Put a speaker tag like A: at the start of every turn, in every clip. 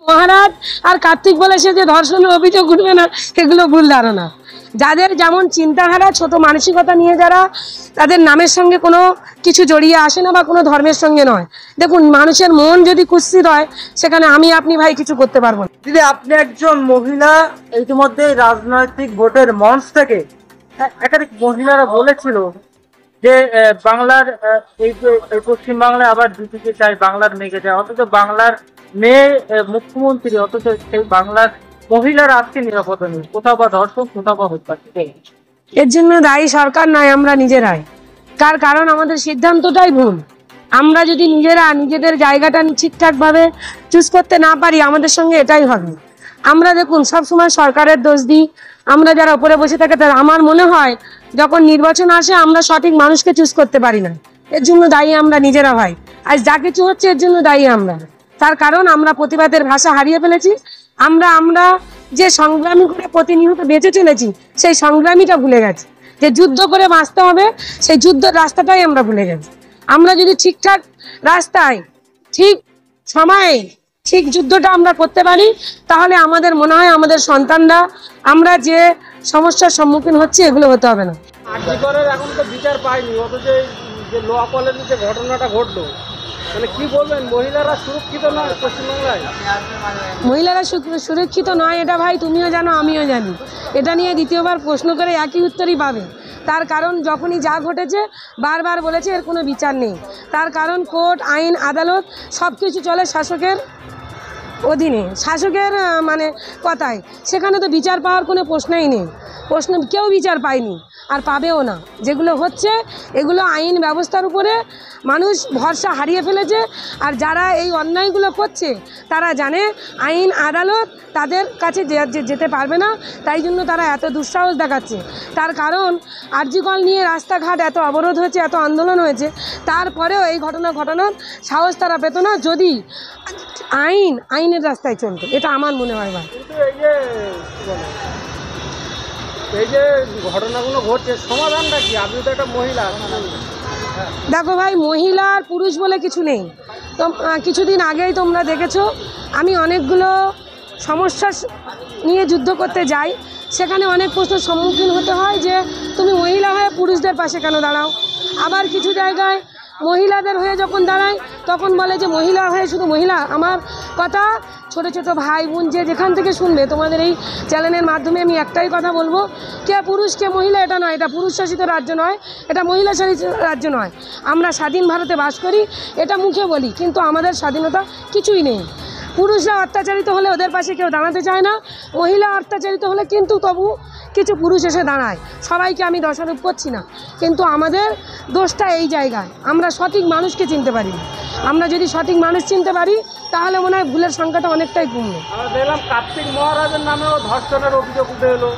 A: মহারাজ আর কার্তিক বলে সে যে ধর্ষণের অভিযোগ উঠবে না, এগুলো ভুল ধারণা। যাদের যেমন চিন্তাধারা, ছোট মানসিকতা নিয়ে যারা, তাদের নামের সঙ্গে কোনো কিছু জড়িয়ে আসে না বা কোনো ধর্মের সঙ্গে নয়। দেখুন, মানুষের মন যদি কুৎসিত হয়, সেখানে আমি আপনি ভাই কিছু করতে পারবো না।
B: দিদি, আপনি একজন মহিলা, ইতিমধ্যে রাজনৈতিক ভোটের মঞ্চ থেকে একাধিক মহিলারা বলেছিল যে বাংলার এই পশ্চিম বাংলায় আবার দিতে চাই, বাংলার মেয়েকে চাই, অথচ বাংলার মেয়ে মুখ্যমন্ত্রী, অথচ সেই বাংলার মহিলার আজকে নিরাপত্তা নেই, কোথাও বা ধর্ষণ, কোথাও বা হত্যা।
A: এর জন্য দায়ী সরকার নয়, আমরা নিজেরাই। তার কারণ আমাদের সিদ্ধান্তটাই ভুল। আমরা যদি নিজেরা নিজেদের জায়গাটা ঠিকঠাক ভাবে চুজ করতে না পারি, আমাদের সঙ্গে এটাই হবে। আমরা দেখুন সবসময় সরকারের দোষ দিই, আমরা যারা উপরে বসে থাকে তারা। আমার মনে হয় যখন নির্বাচন আসে আমরা সঠিক মানুষকে চুজ করতে পারি না, এর জন্য দায়ী আমরা নিজেরা ভাই। আজ যা কিছু হচ্ছে এর জন্য দায়ী আমরা। তার কারণ আমরা প্রতিবাদের ভাষা হারিয়ে ফেলেছি। আমরা যে সংগ্রামী করে প্রতিনিয়ত বেঁচে চলেছি, সেই সংগ্রামীটা ভুলে গেছি। যে যুদ্ধ করে বাঁচতে হবে, সেই যুদ্ধের রাস্তাটাই আমরা ভুলে গেছি। আমরা যদি ঠিকঠাক রাস্তায়, ঠিক সময়ে, ঠিক যুদ্ধটা আমরা করতে পারি, তাহলে আমাদের মনে হয় আমাদের সন্তানরা, আমরা যে সমস্যার সম্মুখীন হচ্ছে, এগুলো হতে হবে না।
C: আরজিকরের এখন তো বিচার পায়নি, অথচ যে ল কলেজে যে ঘটনাটা ঘটলো, মানে কি বলবেন, মহিলারা সুরক্ষিত নয় পশ্চিমবাংলায়?
A: মহিলারা সুরক্ষিত নয়, এটা ভাই তুমিও জানো, আমিও জানি। এটা নিয়ে দ্বিতীয়বার প্রশ্ন করে একই উত্তরই পাবে। তার কারণ যখনই যা ঘটেছে বারবার বলেছে এর কোনো বিচার নেই। তার কারণ কোর্ট, আইন, আদালত সব কিছু চলে শাসকের অধীনে, শাসকের মানে কথায়। সেখানে তো বিচার পাওয়ার কোনো প্রশ্নই নেই। কেউ বিচার পায়নি আর পাবেও না। যেগুলো হচ্ছে এগুলো আইন ব্যবস্থার উপরে মানুষ ভরসা হারিয়ে ফেলেছে। আর যারা এই অন্যায়গুলো করছে তারা জানে আইন আদালত তাদের কাছে যেতে পারবে না, তাই জন্য তারা এত দুঃসাহস দেখাচ্ছে। তার কারণ আরজিকর নিয়ে রাস্তাঘাট এত অবরোধ হয়েছে, এত আন্দোলন হয়েছে, তারপরেও এই ঘটনা ঘটানোর সাহস তারা পেত না যদি আইনের রাস্তায় চলতো। এটা আমার মনে হয় ভাই।
C: এই যে ঘটনাগুলো ঘটছে, সমাধানটা কি? আপনি তো একটা মহিলা।
A: দেখো ভাই, মহিলা আর পুরুষ বলে কিছু নেই। তো কিছুদিন আগেই তোমরা দেখেছো, আমি অনেকগুলো সমস্যা নিয়ে যুদ্ধ করতে যাই, সেখানে অনেক প্রশ্নের সম্মুখীন হতে হয় যে তুমি মহিলা হয়ে পুরুষদের পাশে কেন দাঁড়াও। আবার কিছু জায়গায় মহিলাদের হয়ে যখন দাঁড়ায় তখন বলে যে মহিলা হয়ে শুধু মহিলা। আমার কথা ছোট ছোট ভাই বোন যে যেখান থেকে শুনবে, তোমাদের এই চ্যানেলের মাধ্যমে আমি একটাই কথা বলবো, কে পুরুষ কে মহিলা এটা নয়। এটা পুরুষ শাসিত রাজ্য নয়, এটা মহিলা শাসিত রাজ্য নয়। আমরা স্বাধীন ভারতে বাস করি, এটা মুখে বলি, কিন্তু আমাদের স্বাধীনতা কিছুই নেই। পুরুষরা অত্যাচারিত হলে ওদের পাশে কেউ দাঁড়াতে চায় না, মহিলা অত্যাচারিত হলে কিন্তু তবু কিছু পুরুষ এসে দাঁড়ায়। সবাইকে আমি দোষারোপ করছি না, কিন্তু আমাদের দোষটা এই জায়গায়, আমরা সঠিক মানুষকে চিনতে পারি। আমরা যদি সঠিক মানুষ চিনতে পারি তাহলে মনে হয় ভুলের সংখ্যাটা অনেকটাই কমবে।
C: আমরা দেখলাম কার্তিক মহারাজের নামেও ধর্ষণের অভিযোগ উঠে এলো।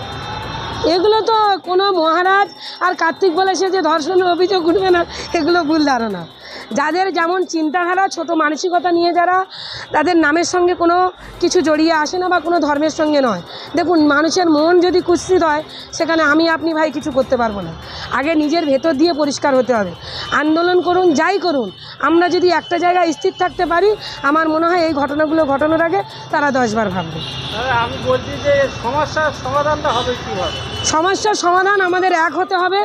A: এগুলো তো কোনো মহারাজ আর কার্তিক বলে সে যে ধর্ষণের অভিযোগ উঠবে না, এগুলো ভুল ধারণা। যাদের যেমন চিন্তাধারা, ছোট মানসিকতা নিয়ে যারা, তাদের নামের সঙ্গে কোনো কিছু জড়িয়ে আসে না বা কোনো ধর্মের সঙ্গে নয়। দেখুন, মানুষের মন যদি কুৎসিত হয়, সেখানে আমি আপনি ভাই কিছু করতে পারবো না। আগে নিজের ভেতর দিয়ে পরিষ্কার হতে হবে। আন্দোলন করুন, যাই করুন, আমরা যদি একটা জায়গায় স্থির থাকতে পারি, আমার মনে হয় এই ঘটনাগুলো ঘটানোর আগে তারা 10 বার ভাববে।
C: আমি বলছি যে সমস্যার সমাধানটা হবে কীভাবে?
A: সমস্যার সমাধান আমাদের এক হতে হবে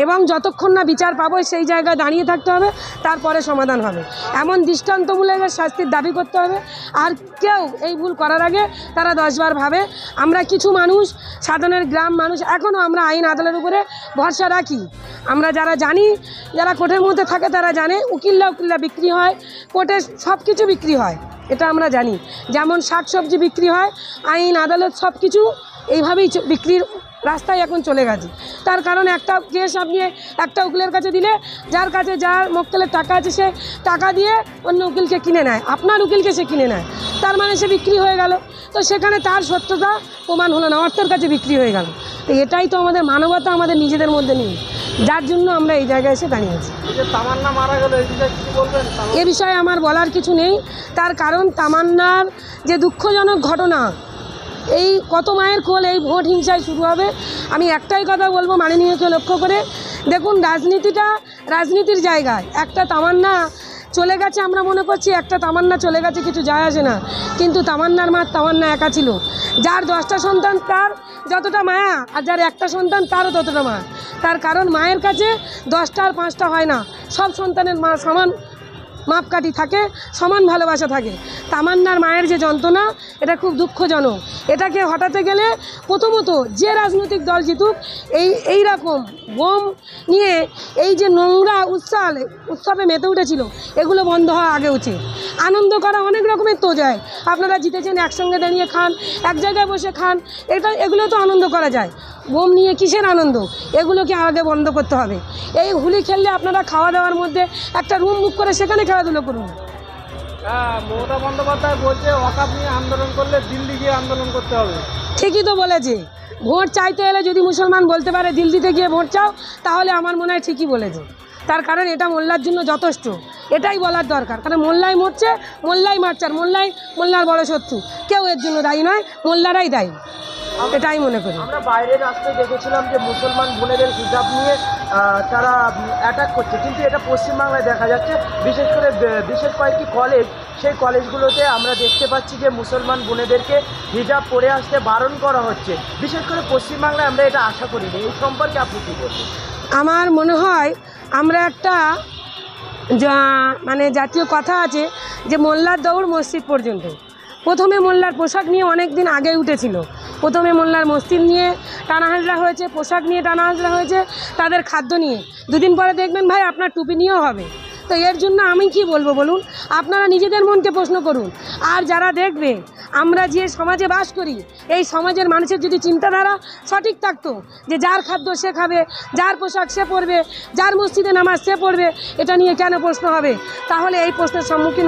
A: এবং যতক্ষণ না বিচার পাবো সেই জায়গায় দাঁড়িয়ে থাকতে হবে, তারপরে সমাধান হবে। এমন দৃষ্টান্তমূলক শাস্তির দাবি করতে হবে। আর কেউ এই ভুল করার আগে তারা 10 বার ভাবে। আমরা কিছু মানুষ, সাধারণ গ্রাম মানুষ, এখনও আমরা আইন আদালতের উপরে ভরসা রাখি। আমরা যারা জানি, যারা কোর্টের মধ্যে থাকে তারা জানে উকিল্লা বিক্রি হয়, কোর্টে সব কিছু বিক্রি হয়, এটা আমরা জানি। যেমন শাকসবজি বিক্রি হয়, আইন আদালত সব কিছু এইভাবেই বিক্রির রাস্তায় এখন চলে গেছে। তার কারণ একটা কেস আপনি একটা উকিলের কাছে দিলে, যার কাছে যার মক্কেলের টাকা আছে সে টাকা দিয়ে অন্য উকিলকে কিনে নেয়, আপনার উকিলকে সে কিনে নেয়, তার মানে সে বিক্রি হয়ে গেল। তো সেখানে তার সত্যতা প্রমাণ হলো না, অর্থের কাছে বিক্রি হয়ে গেল। তো এটাই তো আমাদের মানবতা আমাদের নিজেদের মধ্যে নেই, যার জন্য আমরা এই জায়গায় এসে দাঁড়িয়েছি।
C: তামান্না মারা গেল,
A: এ বিষয়ে আমার বলার কিছু নেই। তার কারণ তামান্নার যে দুঃখজনক ঘটনা, এই কত মায়ের কোল এই ভোট হিংসায় শুরু হবে। আমি একটাই কথা বলবো মাননীয়কে লক্ষ্য করে, দেখুন রাজনীতির জায়গায় একটা তামান্না চলে গেছে আমরা মনে করছি একটা তামান্না চলে গেছে, কিছু যায় আসে না, কিন্তু তামান্নার মা তামান্না একা ছিল। যার 10টা সন্তান তার যতটা মায়া, আর যার একটা সন্তান তারও ততটা মায়া। তার কারণ মায়ের কাছে 10টা আর 5টা হয় না, সব সন্তানের মা সমান মাপকাঠি থাকে, সমান ভালোবাসা থাকে। তামান্নার মায়ের যে যন্ত্রণা, এটা খুব দুঃখজনক। এটাকে হটাতে গেলে প্রথমত যে রাজনৈতিক দল জিতুক, এই রকম বোম নিয়ে এই যে নোংরা উৎসবে মেতে উঠেছিল, এগুলো বন্ধ হওয়া আগে উচিত। আনন্দ করা অনেক রকমের তো যায়, আপনারা জিতেছেন একসঙ্গে দাঁড়িয়ে খান, এক জায়গায় বসে খান, এগুলো তো আনন্দ করা যায়। বোম নিয়ে কিসের আনন্দ, এগুলোকে আগে বন্ধ করতে হবে। এই হোলি খেললে আপনারা খাওয়া দাওয়ার মধ্যে একটা রুম বুক করে সেখানে খেলাধুলো করুন।
C: হ্যাঁ, মমতা বন্দ্যোপাধ্যায় বলছে ওয়াকআপ নিয়ে আন্দোলন করলে দিল্লি গিয়ে আন্দোলন করতে হবে।
A: ঠিকই তো বলেছে, ভোট চাইতে এলে যদি মুসলমান বলতে পারে দিল্লিতে গিয়ে ভোট চাও, তাহলে আমার মনে হয় ঠিকই বলেছে। তার কারণ এটা মোল্লার জন্য যথেষ্ট, এটাই বলার দরকার। কারণ মোল্লাই মরছে, মোল্লাই মারছে, আর মোল্লার বড় শত্রু, কেউ এর জন্য দায়ী নয়, মোল্লারাই দায়ী, এটাই মনে করি।
B: আমরা বাইরের রাস্তায় দেখেছিলাম যে মুসলমান বোনেদের হিজাব নিয়ে তারা অ্যাটাক করছে, কিন্তু এটা পশ্চিমবাংলায় দেখা যাচ্ছে। বিশেষ কয়েকটি কলেজ, সেই কলেজগুলোতে আমরা দেখতে পাচ্ছি যে মুসলমান বোনেদেরকে হিজাব পরে আসতে বারণ করা হচ্ছে। বিশেষ করে পশ্চিমবাংলায় আমরা এটা আশা করিনি। এই সম্পর্কে আপনি কী বলবেন?
A: আমার মনে হয় আমরা একটা মানে জাতীয় কথা আছে যে মোল্লার দৌড় মসজিদ পর্যন্ত। প্রথমে মোল্লার পোশাক নিয়ে অনেক দিন আগে উঠেছিল, প্রথমে মোল্লার মসজিদ নিয়ে টানাহাজরা হয়েছে, পোশাক নিয়ে টানাহাজরা হয়েছে, তাদের খাদ্য নিয়ে। দুদিন পরে দেখবেন ভাই আপনার টুপি নিয়েও হবে। তো এর জন্য আমি কি বলবো বলুন, আপনারা নিজেদের মনকে প্রশ্ন করুন। আর যারা দেখবে আমরা যে সমাজে বাস করি, এই সমাজের মানুষের যদি চিন্তাধারা সঠিক থাকতো যে যার খাদ্য সে খাবে, যার পোশাক সে পরবে, যার মসজিদে নামাজ সে পড়বে, এটা নিয়ে কেন প্রশ্ন হবে? তাহলে এই প্রশ্নের সম্মুখীন